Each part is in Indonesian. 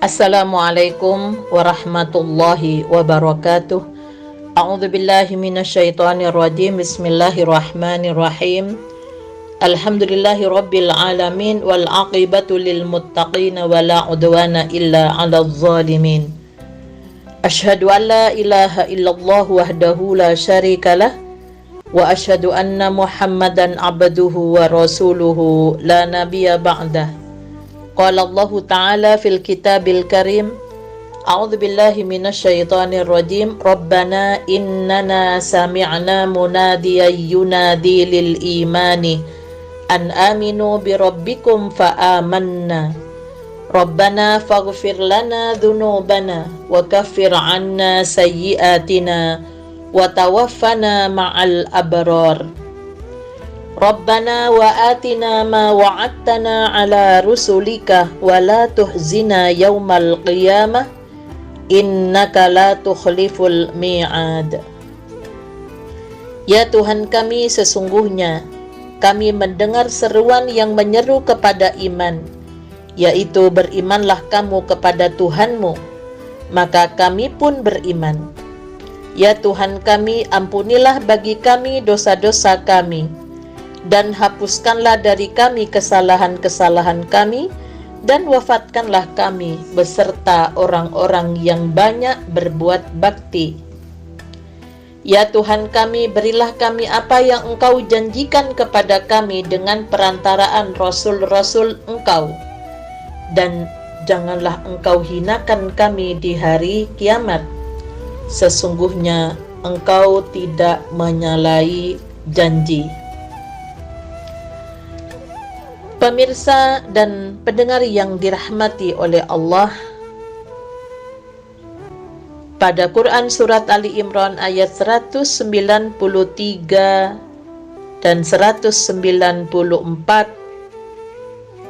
Assalamualaikum warahmatullahi wabarakatuh. A'udzu billahi minasyaitonir rajim. Bismillahirrahmanirrahim. Alhamdulillahi rabbil alamin wal aqibatu lil muttaqin wa la udwana illa 'alal zalimin. Asyhadu an la ilaha illallah wahdahu la syarikalah wa asyhadu anna Muhammadan abduhu wa rasuluhu la nabiyya ba'dah. Qala Allah Ta'ala fil kitabil karim, A'udzu billahi minasyaitonir rajim. Rabbana innana sami'na munadiyan yunadi lil imani an aminu bi rabbikum fa amanna. Rabbana faghfir lana dhunubana wa kaffir 'anna sayyi'atina wa tawaffana ma'al abrar. Rabbana wa atina ma wa'adtana ala rusulika wa la tuhzina yawmal qiyamah innaka la tukhliful mi'ad. Ya Tuhan kami, sesungguhnya kami mendengar seruan yang menyeru kepada iman, yaitu berimanlah kamu kepada Tuhanmu, maka kami pun beriman. Ya Tuhan kami, ampunilah bagi kami dosa-dosa kami, dan hapuskanlah dari kami kesalahan-kesalahan kami, dan wafatkanlah kami beserta orang-orang yang banyak berbuat bakti. Ya Tuhan kami, berilah kami apa yang Engkau janjikan kepada kami dengan perantaraan Rasul-Rasul Engkau, dan janganlah Engkau hinakan kami di hari kiamat. Sesungguhnya Engkau tidak menyalahi janji. Pemirsa dan pendengar yang dirahmati oleh Allah, pada Quran Surat Ali Imran ayat 193 dan 194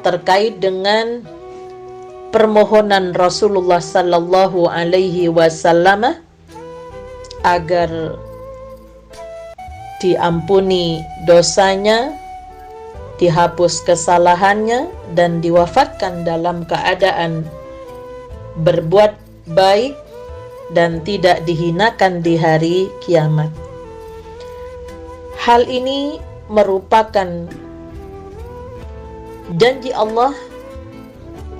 terkait dengan permohonan Rasulullah Sallallahu Alaihi Wasallam agar diampuni dosanya, dihapus kesalahannya, dan diwafatkan dalam keadaan berbuat baik dan tidak dihinakan di hari kiamat. Hal ini merupakan janji Allah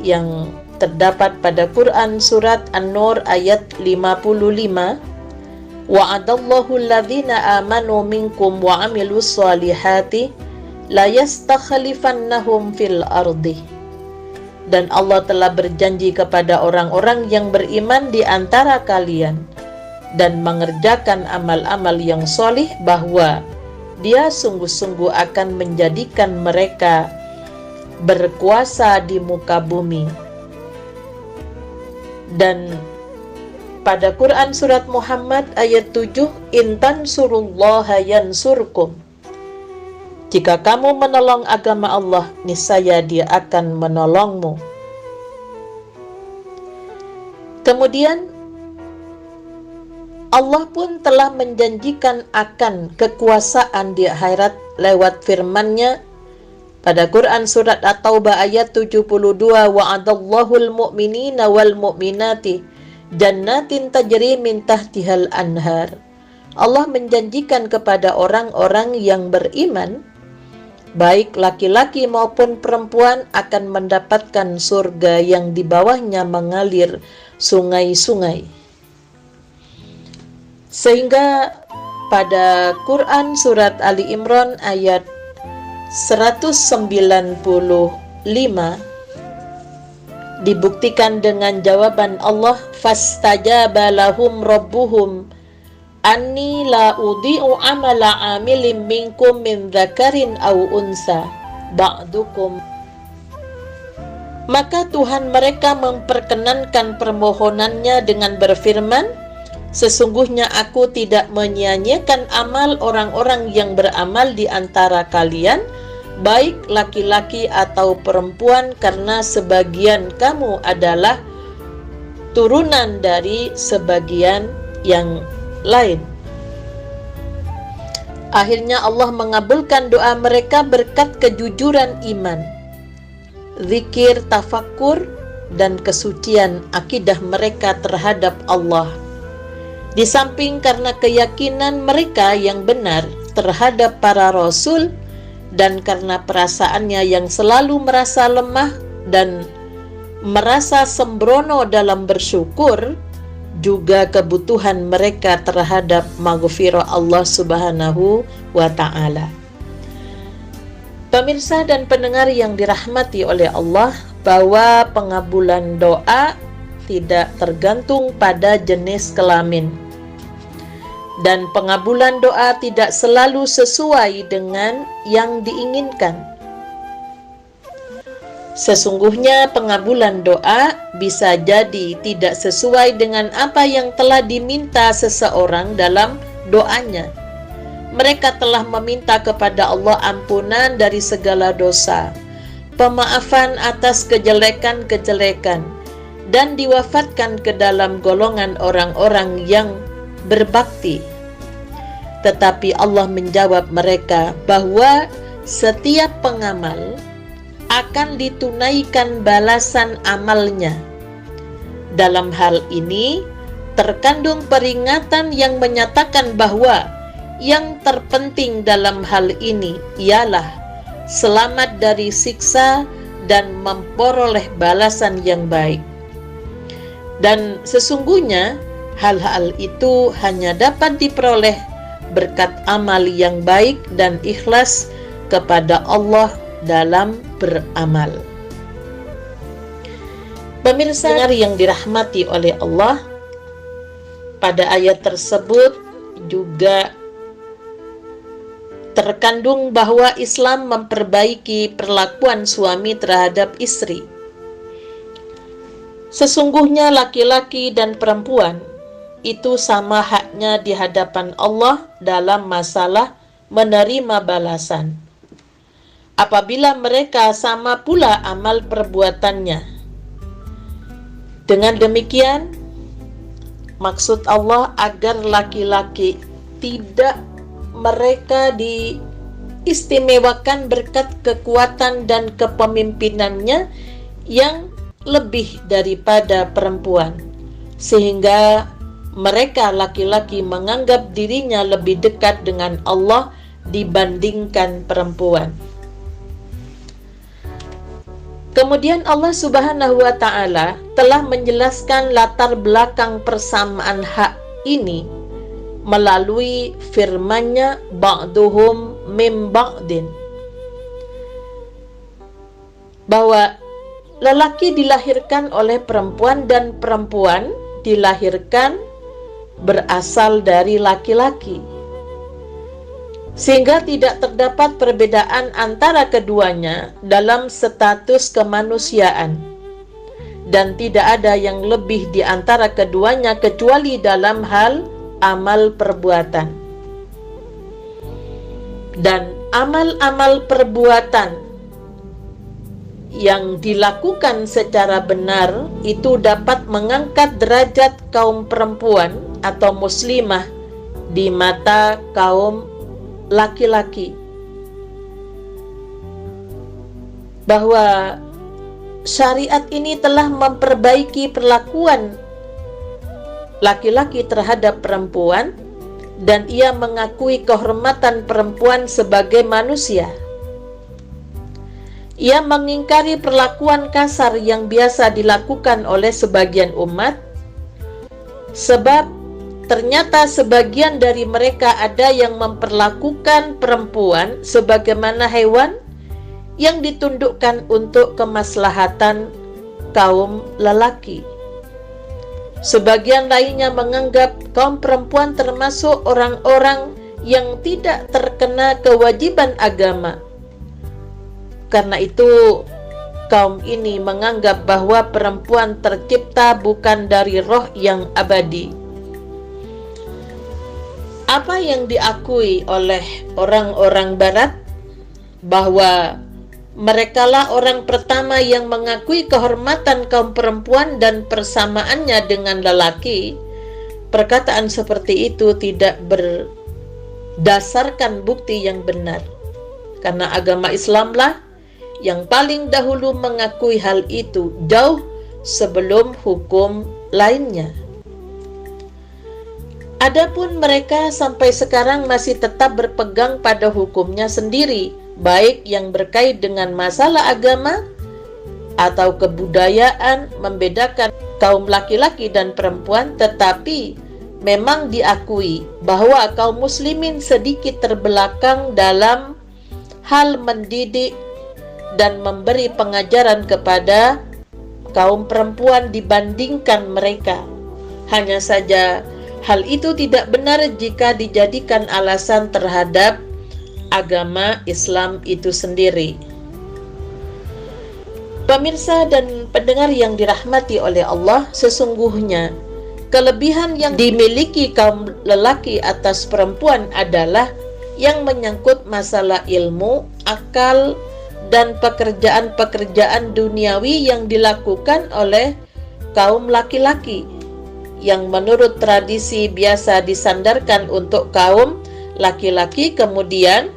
yang terdapat pada Quran Surat An-Nur ayat 55, wa'adallahu alladhina amanu minkum wa amilus solihati la yastakhlifannahum fil ardi. Dan Allah telah berjanji kepada orang-orang yang beriman di antara kalian dan mengerjakan amal-amal yang solih bahwa Dia sungguh-sungguh akan menjadikan mereka berkuasa di muka bumi. Dan pada Quran Surat Muhammad ayat 7, intan surullaha yansurkum. Jika kamu menolong agama Allah, niscaya Dia akan menolongmu. Kemudian Allah pun telah menjanjikan akan kekuasaan di akhirat lewat firman-Nya pada Quran Surat At-Taubah ayat 72, wa'adallahul mu'minina wal mu'minati jannatin tajri min tahtihal anhar. Allah menjanjikan kepada orang-orang yang beriman, baik laki-laki maupun perempuan, akan mendapatkan surga yang di bawahnya mengalir sungai-sungai. Sehingga pada Quran Surat Ali Imran ayat 195 dibuktikan dengan jawaban Allah, fastajaba lahum rabbuhum anni la udhi'u amala amilin minkum min dzakarin aw unsa ba'dukum. Maka Tuhan mereka memperkenankan permohonannya dengan berfirman, sesungguhnya aku tidak menyia-nyiakan amal orang-orang yang beramal di antara kalian, baik laki-laki atau perempuan, karena sebagian kamu adalah turunan dari sebagian yang lain. Akhirnya Allah mengabulkan doa mereka berkat kejujuran iman, zikir, tafakkur, dan kesucian akidah mereka terhadap Allah. Di samping karena keyakinan mereka yang benar terhadap para rasul, dan karena perasaannya yang selalu merasa lemah dan merasa sembrono dalam bersyukur, juga kebutuhan mereka terhadap maghfirah Allah Subhanahu wa Ta'ala. Pemirsa dan pendengar yang dirahmati oleh Allah, bahwa pengabulan doa tidak tergantung pada jenis kelamin, dan pengabulan doa tidak selalu sesuai dengan yang diinginkan. Sesungguhnya pengabulan doa bisa jadi tidak sesuai dengan apa yang telah diminta seseorang dalam doanya. Mereka telah meminta kepada Allah ampunan dari segala dosa, pemaafan atas kejelekan-kejelekan, dan diwafatkan ke dalam golongan orang-orang yang berbakti. Tetapi Allah menjawab mereka bahwa setiap pengamal akan ditunaikan balasan amalnya. Dalam hal ini terkandung peringatan yang menyatakan bahwa yang terpenting dalam hal ini ialah selamat dari siksa dan memperoleh balasan yang baik. Dan sesungguhnya hal-hal itu hanya dapat diperoleh berkat amal yang baik dan ikhlas kepada Allah dalam beramal. Pemirsa yang dirahmati oleh Allah, pada ayat tersebut juga terkandung bahwa Islam memperbaiki perlakuan suami terhadap istri. Sesungguhnya laki-laki dan perempuan itu sama haknya di hadapan Allah dalam masalah menerima balasan, apabila mereka sama pula amal perbuatannya. Dengan demikian, maksud Allah agar laki-laki tidak mereka diistimewakan berkat kekuatan dan kepemimpinannya yang lebih daripada perempuan, sehingga mereka laki-laki menganggap dirinya lebih dekat dengan Allah dibandingkan perempuan. Kemudian Allah Subhanahu wa Ta'ala telah menjelaskan latar belakang persamaan hak ini melalui firman-Nya, ba'duhum mim ba'din, bahwa lelaki dilahirkan oleh perempuan dan perempuan dilahirkan berasal dari laki-laki, sehingga tidak terdapat perbedaan antara keduanya dalam status kemanusiaan, dan tidak ada yang lebih di antara keduanya kecuali dalam hal amal perbuatan. Dan amal-amal perbuatan yang dilakukan secara benar itu dapat mengangkat derajat kaum perempuan atau muslimah di mata kaum laki-laki, bahwa syariat ini telah memperbaiki perlakuan laki-laki terhadap perempuan, dan ia mengakui kehormatan perempuan sebagai manusia. Ia mengingkari perlakuan kasar yang biasa dilakukan oleh sebagian umat, sebab ternyata sebagian dari mereka ada yang memperlakukan perempuan sebagaimana hewan yang ditundukkan untuk kemaslahatan kaum lelaki. Sebagian lainnya menganggap kaum perempuan termasuk orang-orang yang tidak terkena kewajiban agama. Karena itu, kaum ini menganggap bahwa perempuan tercipta bukan dari roh yang abadi. Apa yang diakui oleh orang-orang Barat, bahwa merekalah orang pertama yang mengakui kehormatan kaum perempuan dan persamaannya dengan lelaki, perkataan seperti itu tidak berdasarkan bukti yang benar. Karena agama Islamlah yang paling dahulu mengakui hal itu jauh sebelum hukum lainnya. Adapun mereka sampai sekarang masih tetap berpegang pada hukumnya sendiri, baik yang berkait dengan masalah agama atau kebudayaan, membedakan kaum laki-laki dan perempuan, tetapi memang diakui bahwa kaum muslimin sedikit terbelakang dalam hal mendidik dan memberi pengajaran kepada kaum perempuan dibandingkan mereka. Hanya saja hal itu tidak benar jika dijadikan alasan terhadap agama Islam itu sendiri. Pemirsa dan pendengar yang dirahmati oleh Allah, sesungguhnya kelebihan yang dimiliki kaum lelaki atas perempuan adalah yang menyangkut masalah ilmu, akal, dan pekerjaan-pekerjaan duniawi yang dilakukan oleh kaum laki-laki, yang menurut tradisi biasa disandarkan untuk kaum laki-laki. Kemudian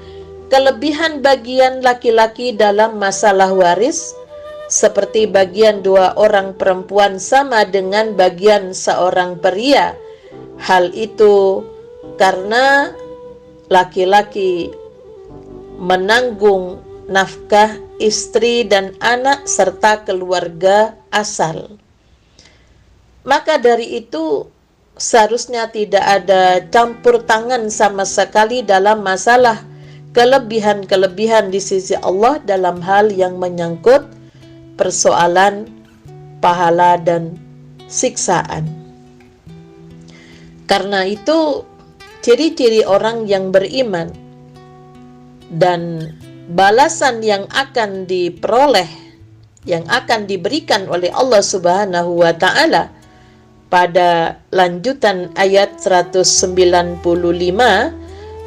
kelebihan bagian laki-laki dalam masalah waris, seperti bagian 2 orang perempuan sama dengan bagian seorang pria. Hal itu karena laki-laki menanggung nafkah istri dan anak serta keluarga asal. Maka dari itu seharusnya tidak ada campur tangan sama sekali dalam masalah kelebihan-kelebihan di sisi Allah dalam hal yang menyangkut persoalan pahala dan siksaan. Karena itu ciri-ciri orang yang beriman dan balasan yang akan diperoleh, yang akan diberikan oleh Allah Subhanahu wa Ta'ala pada lanjutan ayat 195,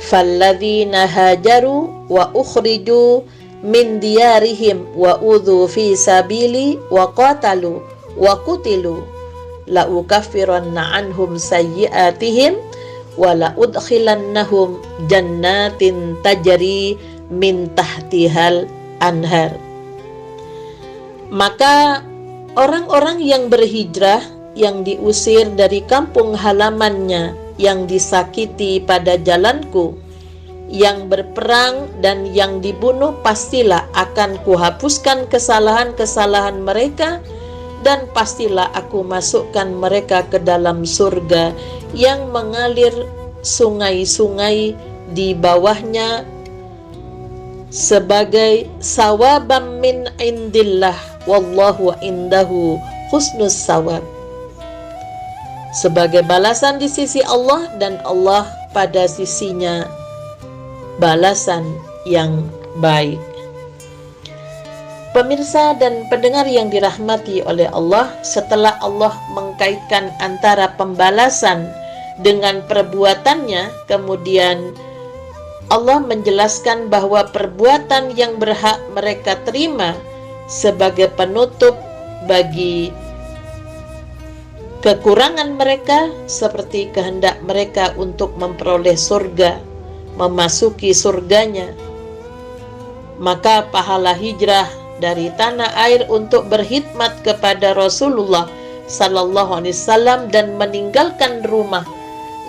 falladzina hajaru wa ukhriju min diyarihim wa udhu fi sabili wa qatalu wa qutilu la ukaffiranna anhum sayyi'atihim wa la udkhilannahum jannatin tajri min tahtihal anhar. Maka orang-orang yang berhijrah, yang diusir dari kampung halamannya, yang disakiti pada jalanku, yang berperang dan yang dibunuh, pastilah akan kuhapuskan kesalahan-kesalahan mereka, dan pastilah aku masukkan mereka ke dalam surga yang mengalir sungai-sungai di bawahnya sebagai sawabam min indillah wallahu indahu husnus sawab, sebagai balasan di sisi Allah, dan Allah pada sisinya balasan yang baik. Pemirsa dan pendengar yang dirahmati oleh Allah, setelah Allah mengkaitkan antara pembalasan dengan perbuatannya, kemudian Allah menjelaskan bahwa perbuatan yang berhak mereka terima sebagai penutup bagi kekurangan mereka, seperti kehendak mereka untuk memperoleh surga, memasuki surganya. Maka pahala hijrah dari tanah air untuk berkhidmat kepada Rasulullah sallallahu alaihi wasallam dan meninggalkan rumah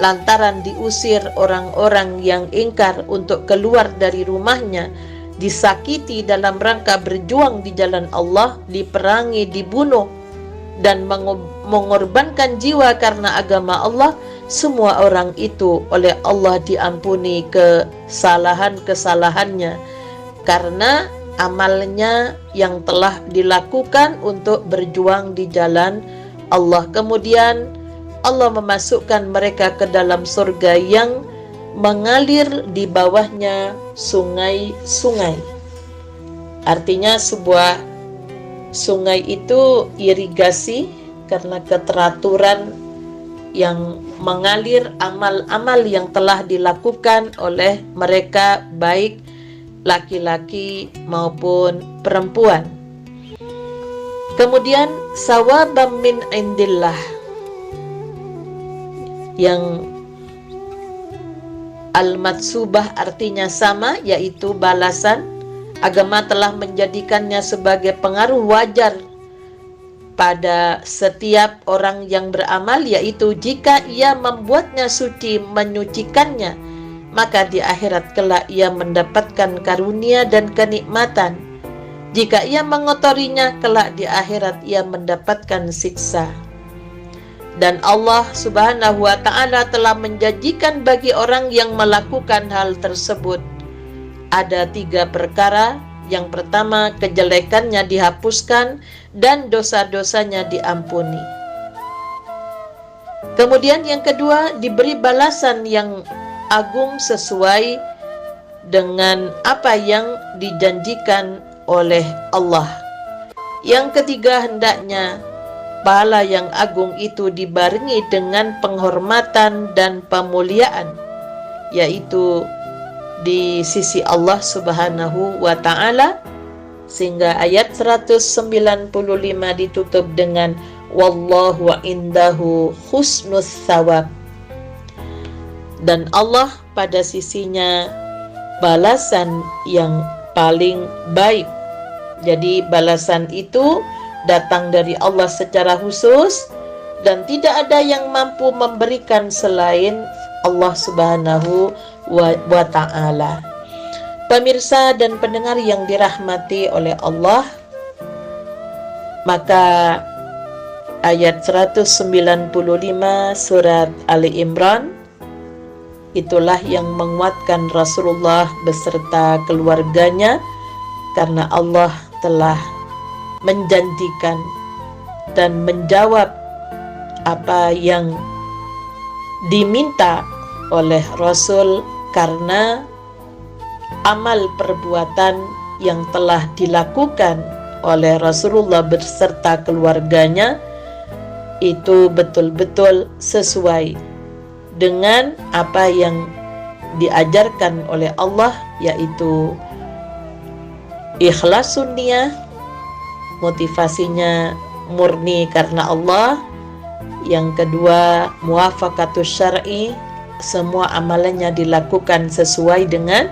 lantaran diusir orang-orang yang ingkar untuk keluar dari rumahnya, disakiti dalam rangka berjuang di jalan Allah, diperangi, dibunuh, dan mengorbankan jiwa karena agama Allah, semua orang itu oleh Allah diampuni kesalahan-kesalahannya karena amalnya yang telah dilakukan untuk berjuang di jalan Allah. Kemudian Allah memasukkan mereka ke dalam surga yang mengalir di bawahnya sungai-sungai. Artinya sebuah sungai itu irigasi karena keteraturan yang mengalir amal-amal yang telah dilakukan oleh mereka, baik laki-laki maupun perempuan. Kemudian sawabam min indillah, yang al-matsubah artinya sama, yaitu balasan. Agama telah menjadikannya sebagai pengaruh wajar pada setiap orang yang beramal, yaitu jika ia membuatnya suci, menyucikannya, maka di akhirat kelak ia mendapatkan karunia dan kenikmatan. Jika ia mengotorinya, kelak di akhirat ia mendapatkan siksa. Dan Allah Subhanahu wa ta'ala telah menjanjikan bagi orang yang melakukan hal tersebut ada 3 perkara. Yang pertama, kejelekannya dihapuskan dan dosa-dosanya diampuni. Kemudian yang kedua, diberi balasan yang agung sesuai dengan apa yang dijanjikan oleh Allah. Yang ketiga, hendaknya pahala yang agung itu dibarengi dengan penghormatan dan pemuliaan, yaitu di sisi Allah Subhanahu wa ta'ala, sehingga ayat 195 ditutup dengan wallahu indahu husnus thawab. Dan Allah pada sisinya balasan yang paling baik. Jadi balasan itu datang dari Allah secara khusus dan tidak ada yang mampu memberikan selain Allah Subhanahu wa ta'ala. Pemirsa dan pendengar yang dirahmati oleh Allah, maka ayat 195 surat Ali Imran itulah yang menguatkan Rasulullah beserta keluarganya, karena Allah telah menjanjikan dan menjawab apa yang diminta oleh Rasul, karena amal perbuatan yang telah dilakukan oleh Rasulullah beserta keluarganya itu betul-betul sesuai dengan apa yang diajarkan oleh Allah, yaitu ikhlasun niyah, motivasinya murni karena Allah. Yang kedua, muwafaqatus syar'i, semua amalannya dilakukan sesuai dengan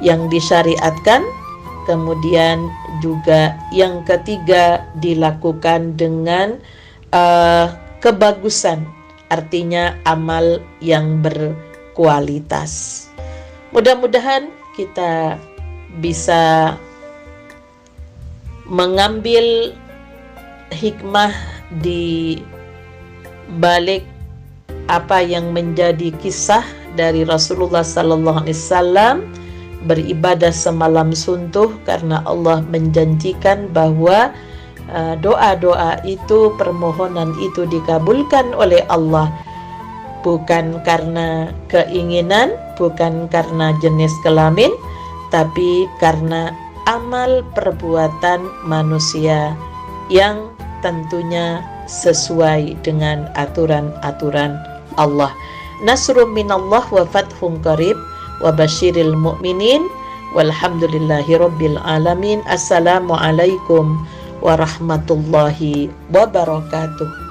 yang disyariatkan. Kemudian juga yang ketiga, dilakukan dengan kebagusan, artinya amal yang berkualitas. Mudah-mudahan kita bisa mengambil hikmah di balik apa yang menjadi kisah dari Rasulullah sallallahu alaihi wasallam beribadah semalam suntuh, karena Allah menjanjikan bahwa doa-doa itu, permohonan itu dikabulkan oleh Allah, bukan karena keinginan, bukan karena jenis kelamin, tapi karena amal perbuatan manusia yang tentunya sesuai dengan aturan-aturan Allah. Nasrum minallah wa fathun qarib wa basyiril mu'minin walhamdulillahi rabbil alamin. Assalamualaikum warahmatullahi wabarakatuh.